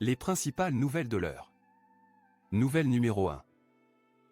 Les principales nouvelles de l'heure. Nouvelle numéro 1.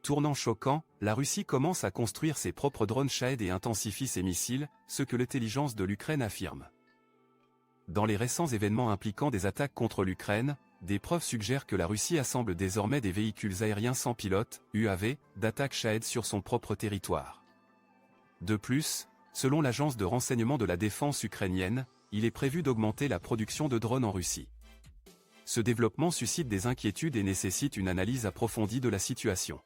Tournant choquant, la Russie commence à construire ses propres drones Shahed et intensifie ses missiles, ce que l'intelligence de l'Ukraine affirme. Dans les récents événements impliquant des attaques contre l'Ukraine, des preuves suggèrent que la Russie assemble désormais des véhicules aériens sans pilote, UAV, d'attaque Shahed sur son propre territoire. De plus, selon l'agence de renseignement de la défense ukrainienne, il est prévu d'augmenter la production de drones en Russie. Ce développement suscite des inquiétudes et nécessite une analyse approfondie de la situation.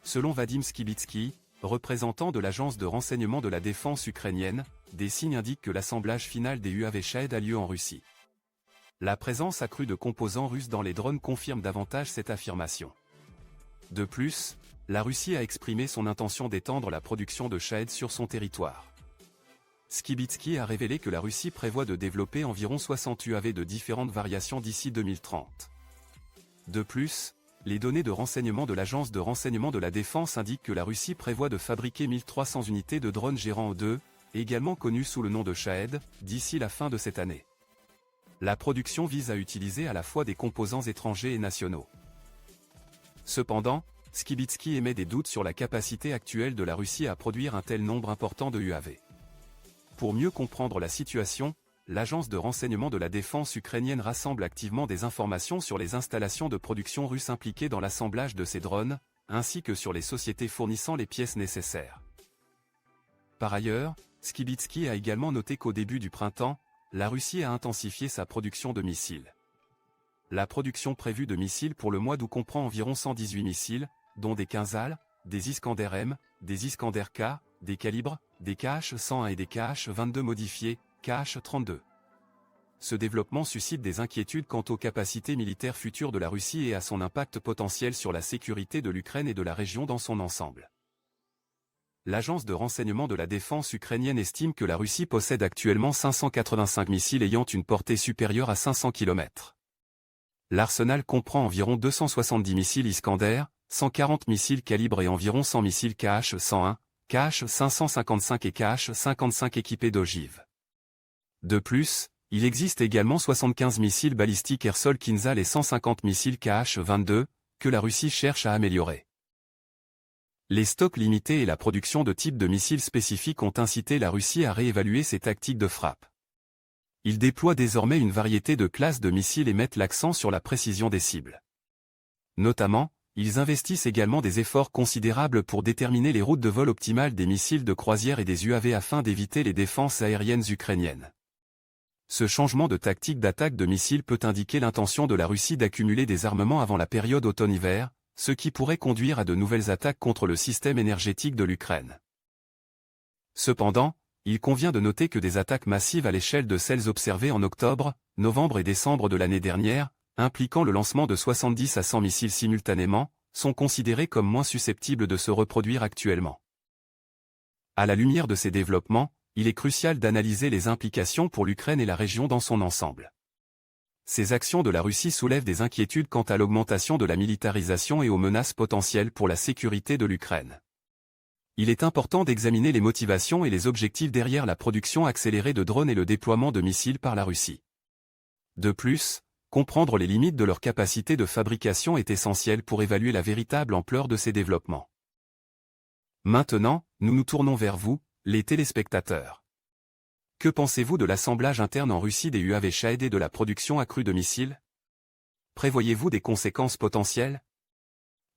Selon Vadim Skibitsky, représentant de l'agence de renseignement de la défense ukrainienne, des signes indiquent que l'assemblage final des UAV Shahed a lieu en Russie. La présence accrue de composants russes dans les drones confirme davantage cette affirmation. De plus, la Russie a exprimé son intention d'étendre la production de Shahed sur son territoire. Skibitsky a révélé que la Russie prévoit de développer environ 60 UAV de différentes variations d'ici 2030. De plus, les données de renseignement de l'agence de renseignement de la défense indiquent que la Russie prévoit de fabriquer 1300 unités de drones gérants O2, également connus sous le nom de Shahed, d'ici la fin de cette année. La production vise à utiliser à la fois des composants étrangers et nationaux. Cependant, Skibitsky émet des doutes sur la capacité actuelle de la Russie à produire un tel nombre important de UAV. Pour mieux comprendre la situation, l'agence de renseignement de la défense ukrainienne rassemble activement des informations sur les installations de production russes impliquées dans l'assemblage de ces drones, ainsi que sur les sociétés fournissant les pièces nécessaires. Par ailleurs, Skibitsky a également noté qu'au début du printemps, la Russie a intensifié sa production de missiles. La production prévue de missiles pour le mois d'août comprend environ 118 missiles, dont des Kinzhal, des Iskander-M, des Iskander-K, des calibres, des Kh-101 et des Kh-22 modifiés, Kh-32. Ce développement suscite des inquiétudes quant aux capacités militaires futures de la Russie et à son impact potentiel sur la sécurité de l'Ukraine et de la région dans son ensemble. L'agence de renseignement de la défense ukrainienne estime que la Russie possède actuellement 585 missiles ayant une portée supérieure à 500 km. L'arsenal comprend environ 270 missiles Iskander, 140 missiles calibre et environ 100 missiles Kh-101, Kh-555 et Kh-55 équipés d'ogives. De plus, il existe également 75 missiles balistiques air-sol Kinzhal et 150 missiles Kh-22, que la Russie cherche à améliorer. Les stocks limités et la production de types de missiles spécifiques ont incité la Russie à réévaluer ses tactiques de frappe. Il déploie désormais une variété de classes de missiles et mettent l'accent sur la précision des cibles. Notamment, ils investissent également des efforts considérables pour déterminer les routes de vol optimales des missiles de croisière et des UAV afin d'éviter les défenses aériennes ukrainiennes. Ce changement de tactique d'attaque de missiles peut indiquer l'intention de la Russie d'accumuler des armements avant la période automne-hiver, ce qui pourrait conduire à de nouvelles attaques contre le système énergétique de l'Ukraine. Cependant, il convient de noter que des attaques massives à l'échelle de celles observées en octobre, novembre et décembre de l'année dernière, impliquant le lancement de 70 à 100 missiles simultanément, sont considérés comme moins susceptibles de se reproduire actuellement. À la lumière de ces développements, il est crucial d'analyser les implications pour l'Ukraine et la région dans son ensemble. Ces actions de la Russie soulèvent des inquiétudes quant à l'augmentation de la militarisation et aux menaces potentielles pour la sécurité de l'Ukraine. Il est important d'examiner les motivations et les objectifs derrière la production accélérée de drones et le déploiement de missiles par la Russie. De plus, comprendre les limites de leur capacité de fabrication est essentiel pour évaluer la véritable ampleur de ces développements. Maintenant, nous nous tournons vers vous, les téléspectateurs. Que pensez-vous de l'assemblage interne en Russie des UAV Shahed et de la production accrue de missiles? Prévoyez-vous des conséquences potentielles?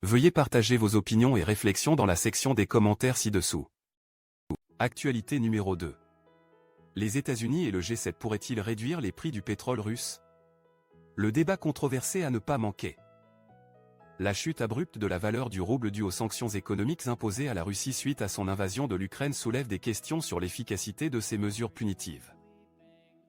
Veuillez partager vos opinions et réflexions dans la section des commentaires ci-dessous. Actualité numéro 2. Les États-Unis et le G7 pourraient-ils réduire les prix du pétrole russe? Le débat controversé à ne pas manquer. La chute abrupte de la valeur du rouble due aux sanctions économiques imposées à la Russie suite à son invasion de l'Ukraine soulève des questions sur l'efficacité de ces mesures punitives.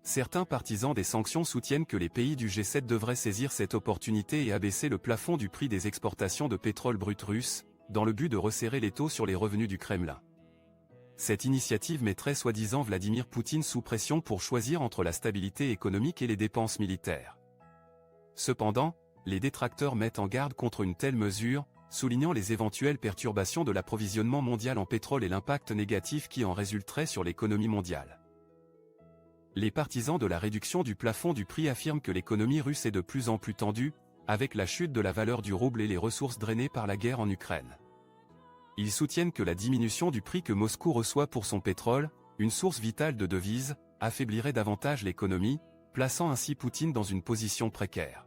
Certains partisans des sanctions soutiennent que les pays du G7 devraient saisir cette opportunité et abaisser le plafond du prix des exportations de pétrole brut russe, dans le but de resserrer les taux sur les revenus du Kremlin. Cette initiative mettrait soi-disant Vladimir Poutine sous pression pour choisir entre la stabilité économique et les dépenses militaires. Cependant, les détracteurs mettent en garde contre une telle mesure, soulignant les éventuelles perturbations de l'approvisionnement mondial en pétrole et l'impact négatif qui en résulterait sur l'économie mondiale. Les partisans de la réduction du plafond du prix affirment que l'économie russe est de plus en plus tendue, avec la chute de la valeur du rouble et les ressources drainées par la guerre en Ukraine. Ils soutiennent que la diminution du prix que Moscou reçoit pour son pétrole, une source vitale de devises, affaiblirait davantage l'économie, plaçant ainsi Poutine dans une position précaire.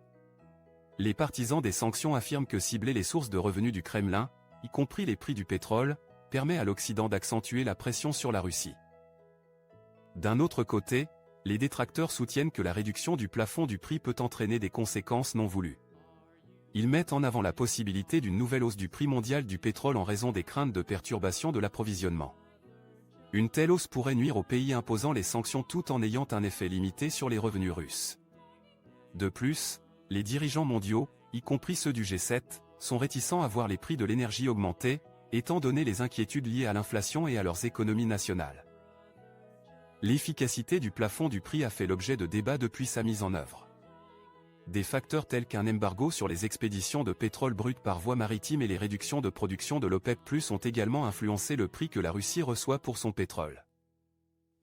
Les partisans des sanctions affirment que cibler les sources de revenus du Kremlin, y compris les prix du pétrole, permet à l'Occident d'accentuer la pression sur la Russie. D'un autre côté, les détracteurs soutiennent que la réduction du plafond du prix peut entraîner des conséquences non voulues. Ils mettent en avant la possibilité d'une nouvelle hausse du prix mondial du pétrole en raison des craintes de perturbation de l'approvisionnement. Une telle hausse pourrait nuire aux pays imposant les sanctions tout en ayant un effet limité sur les revenus russes. De plus, les dirigeants mondiaux, y compris ceux du G7, sont réticents à voir les prix de l'énergie augmenter, étant donné les inquiétudes liées à l'inflation et à leurs économies nationales. L'efficacité du plafond du prix a fait l'objet de débats depuis sa mise en œuvre. Des facteurs tels qu'un embargo sur les expéditions de pétrole brut par voie maritime et les réductions de production de l'OPEP+ ont également influencé le prix que la Russie reçoit pour son pétrole.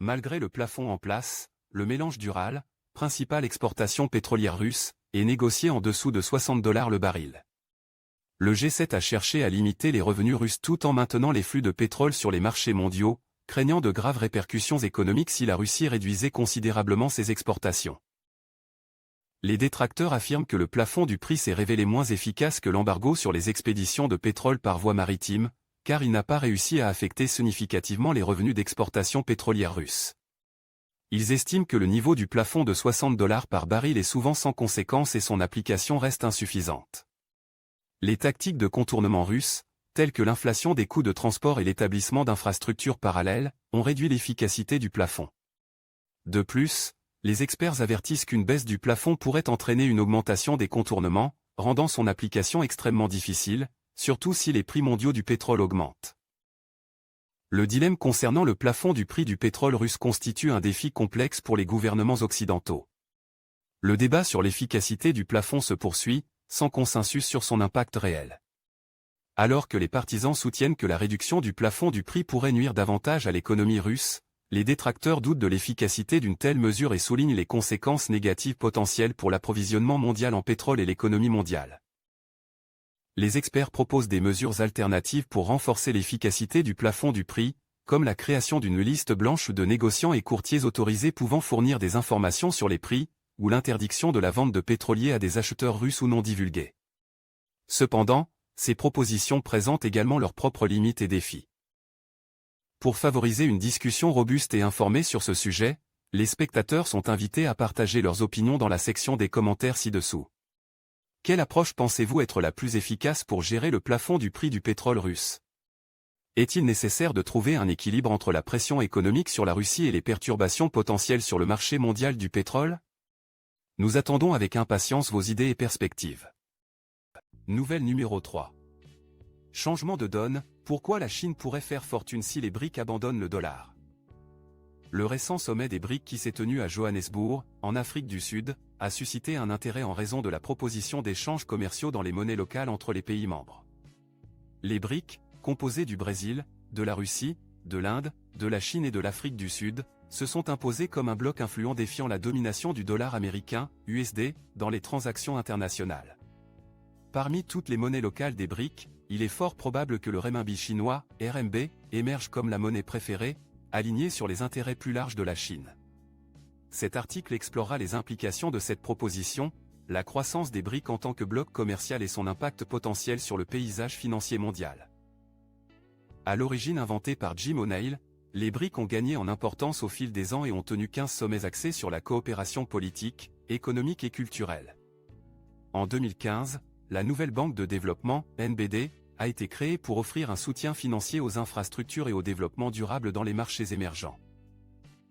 Malgré le plafond en place, le mélange d'Ural, principale exportation pétrolière russe, est négocié en dessous de $60 le baril. Le G7 a cherché à limiter les revenus russes tout en maintenant les flux de pétrole sur les marchés mondiaux, craignant de graves répercussions économiques si la Russie réduisait considérablement ses exportations. Les détracteurs affirment que le plafond du prix s'est révélé moins efficace que l'embargo sur les expéditions de pétrole par voie maritime, car il n'a pas réussi à affecter significativement les revenus d'exportation pétrolière russe. Ils estiment que le niveau du plafond de $60 par baril est souvent sans conséquence et son application reste insuffisante. Les tactiques de contournement russes, telles que l'inflation des coûts de transport et l'établissement d'infrastructures parallèles, ont réduit l'efficacité du plafond. De plus, les experts avertissent qu'une baisse du plafond pourrait entraîner une augmentation des contournements, rendant son application extrêmement difficile, surtout si les prix mondiaux du pétrole augmentent. Le dilemme concernant le plafond du prix du pétrole russe constitue un défi complexe pour les gouvernements occidentaux. Le débat sur l'efficacité du plafond se poursuit, sans consensus sur son impact réel. Alors que les partisans soutiennent que la réduction du plafond du prix pourrait nuire davantage à l'économie russe, les détracteurs doutent de l'efficacité d'une telle mesure et soulignent les conséquences négatives potentielles pour l'approvisionnement mondial en pétrole et l'économie mondiale. Les experts proposent des mesures alternatives pour renforcer l'efficacité du plafond du prix, comme la création d'une liste blanche de négociants et courtiers autorisés pouvant fournir des informations sur les prix, ou l'interdiction de la vente de pétroliers à des acheteurs russes ou non divulgués. Cependant, ces propositions présentent également leurs propres limites et défis. Pour favoriser une discussion robuste et informée sur ce sujet, les spectateurs sont invités à partager leurs opinions dans la section des commentaires ci-dessous. Quelle approche pensez-vous être la plus efficace pour gérer le plafond du prix du pétrole russe? Est-il nécessaire de trouver un équilibre entre la pression économique sur la Russie et les perturbations potentielles sur le marché mondial du pétrole? Nous attendons avec impatience vos idées et perspectives. Nouvelle numéro 3. Changement de donne, pourquoi la Chine pourrait faire fortune si les BRICS abandonnent le dollar? Le récent sommet des BRICS qui s'est tenu à Johannesburg, en Afrique du Sud, a suscité un intérêt en raison de la proposition d'échanges commerciaux dans les monnaies locales entre les pays membres. Les BRICS, composés du Brésil, de la Russie, de l'Inde, de la Chine et de l'Afrique du Sud, se sont imposés comme un bloc influent défiant la domination du dollar américain, USD, dans les transactions internationales. Parmi toutes les monnaies locales des BRICS, il est fort probable que le renminbi chinois, RMB, émerge comme la monnaie préférée, alignée sur les intérêts plus larges de la Chine. Cet article explorera les implications de cette proposition, la croissance des BRICS en tant que bloc commercial et son impact potentiel sur le paysage financier mondial. À l'origine inventée par Jim O'Neill, les BRICS ont gagné en importance au fil des ans et ont tenu 15 sommets axés sur la coopération politique, économique et culturelle. En 2015, la Nouvelle Banque de Développement, NBD, a été créée pour offrir un soutien financier aux infrastructures et au développement durable dans les marchés émergents.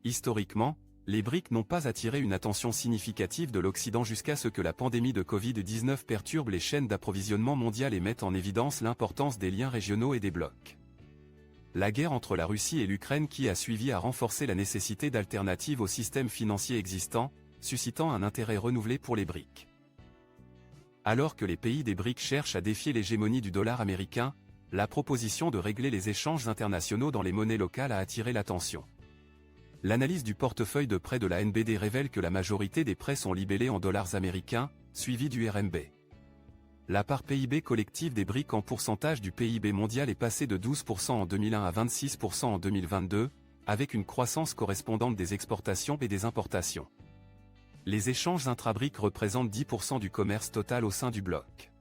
Historiquement, les BRICS n'ont pas attiré une attention significative de l'Occident jusqu'à ce que la pandémie de Covid-19 perturbe les chaînes d'approvisionnement mondiales et mette en évidence l'importance des liens régionaux et des blocs. La guerre entre la Russie et l'Ukraine qui a suivi a renforcé la nécessité d'alternatives au système financier existant, suscitant un intérêt renouvelé pour les BRICS. Alors que les pays des BRICS cherchent à défier l'hégémonie du dollar américain, la proposition de régler les échanges internationaux dans les monnaies locales a attiré l'attention. L'analyse du portefeuille de prêts de la NBD révèle que la majorité des prêts sont libellés en dollars américains, suivis du RMB. La part PIB collective des BRIC en pourcentage du PIB mondial est passée de 12% en 2001 à 26% en 2022, avec une croissance correspondante des exportations et des importations. Les échanges intra-BRIC représentent 10% du commerce total au sein du bloc.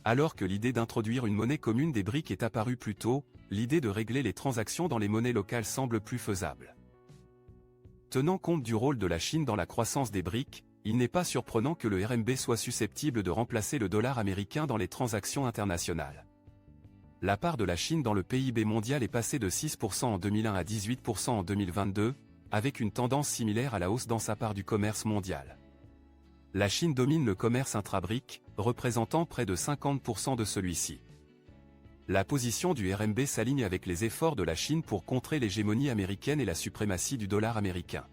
Alors que l'idée d'introduire une monnaie commune des BRIC est apparue plus tôt, l'idée de régler les transactions dans les monnaies locales semble plus faisable. Tenant compte du rôle de la Chine dans la croissance des BRIC, il n'est pas surprenant que le RMB soit susceptible de remplacer le dollar américain dans les transactions internationales. La part de la Chine dans le PIB mondial est passée de 6% en 2001 à 18% en 2022, avec une tendance similaire à la hausse dans sa part du commerce mondial. La Chine domine le commerce intra-BRIC, représentant près de 50% de celui-ci. La position du RMB s'aligne avec les efforts de la Chine pour contrer l'hégémonie américaine et la suprématie du dollar américain.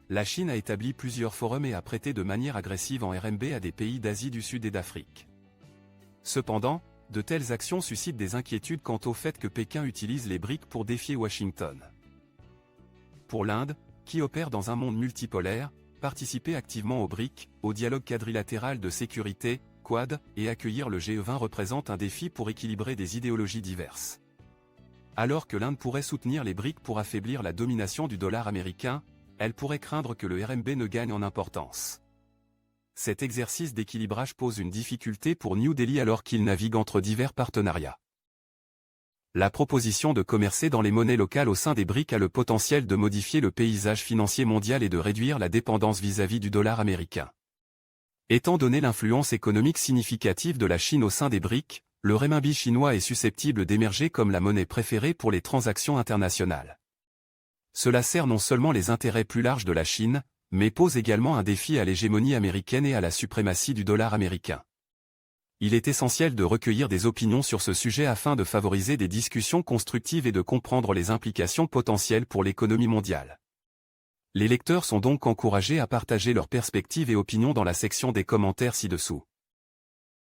La Chine a établi plusieurs forums et a prêté de manière agressive en RMB à des pays d'Asie du Sud et d'Afrique. Cependant, de telles actions suscitent des inquiétudes quant au fait que Pékin utilise les BRIC pour défier Washington. Pour l'Inde, qui opère dans un monde multipolaire, participer activement aux BRIC, au dialogue quadrilatéral de sécurité, Quad, et accueillir le G20 représente un défi pour équilibrer des idéologies diverses. Alors que l'Inde pourrait soutenir les BRIC pour affaiblir la domination du dollar américain, elle pourrait craindre que le RMB ne gagne en importance. Cet exercice d'équilibrage pose une difficulté pour New Delhi alors qu'il navigue entre divers partenariats. La proposition de commercer dans les monnaies locales au sein des BRIC a le potentiel de modifier le paysage financier mondial et de réduire la dépendance vis-à-vis du dollar américain. Étant donné l'influence économique significative de la Chine au sein des BRIC, le renminbi chinois est susceptible d'émerger comme la monnaie préférée pour les transactions internationales. Cela sert non seulement les intérêts plus larges de la Chine, mais pose également un défi à l'hégémonie américaine et à la suprématie du dollar américain. Il est essentiel de recueillir des opinions sur ce sujet afin de favoriser des discussions constructives et de comprendre les implications potentielles pour l'économie mondiale. Les lecteurs sont donc encouragés à partager leurs perspectives et opinions dans la section des commentaires ci-dessous.